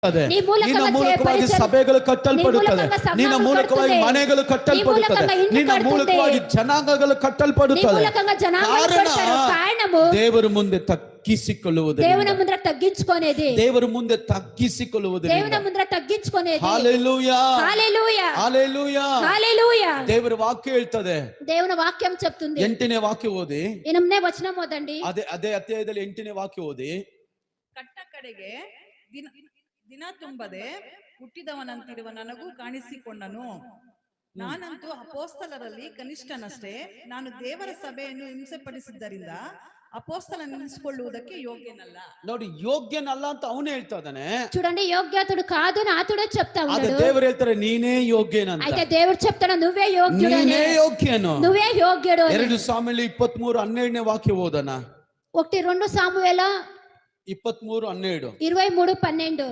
ನಿನ್ನ ಮೂಲಕವಾಗಿ ಸಭೆಗಳು ಕಟ್ಟಲ್ಪಡುತ್ತದೆ, ನಿನ್ನ ಮೂಲಕವಾಗಿ ಮನೆಗಳು ಕಟ್ಟಲ್ಪಡುತ್ತದೆ, ನಿನ್ನ ಮೂಲಕವಾಗಿ ಜನಾಂಗಗಳು ಕಟ್ಟಲ್ಪಡುತ್ತದೆ. ಕಾರಣವು ದೇವರ ಮುಂದೆ తగ్గించుకొనుವುದು, దేవుని ముందర తగ్గించుకునేది, ದೇವರ ಮುಂದೆ తగ్గించుకొనుವುದು, దేవుని ముందర తగ్గించుకునేది. హల్లెలూయా హల్లెలూయా హల్లెలూయా హల్లెలూయా. ದೇವರ ವಾಕ್ಯ ಹೇಳ್ತದೆ, దేవుని వాక్యం చెప్తుంది. 8ನೇ ವಾಕ್ಯ ಓದಿ, 8ನೇ ವಚನ ಓದಂడి. ಅದೇ ಅಧ್ಯಾಯದಲ್ಲಿ 8ನೇ ವಾಕ್ಯ ಓದಿ. ಕಟ್ಟ ಕಡೆಗೆ ದಿನ ತುಂಬದೆ ಹುಟ್ಟಿದವನಂತಿರುವ ನನಗೂ ಕಾಣಿಸಿಕೊಂಡನು. ನಾನಂತೂ ಅಪೋಸ್ತಲರಲ್ಲಿ ಕನಿಷ್ಠನಷ್ಟೇ. ನಾನು ದೇವರ ಸಭೆಯನ್ನು ಹಿಂಸೆಪಡಿಸಿದ್ದರಿಂದ ಅಪೋಸ್ತಲ ನಿಲ್ಲಿಸಿಕೊಳ್ಳುವುದಕ್ಕೆ ಯೋಗ್ಯನಲ್ಲ. ನೋಡಿ, ಯೋಗ್ಯನಲ್ಲ ಅಂತ ಅವನು ಹೇಳ್ತಾ ಇದ್ದಾನೆ. చూడండి, యోగ్యతుడు కాదు అని అతడే చెప్తా ఉన్నాడు. అదే దేవుడు ಹೇಳ್ತಾರೆ ನೀನೇ ಯೋಗ್ಯನಂತ. అయితే దేవుడు చెప్తాడు నువ్వే యోగ్యుడు, ನೀನೇ ಯೋಗ್ಯನು, నువ్వే యోగ్యుడు. 2 ಸಾಮುವೇಲ 23:12ನೇ ವಾಕ್ಯ ಓದೋಣ. 1 2 సామువేల 23:12. 23:12.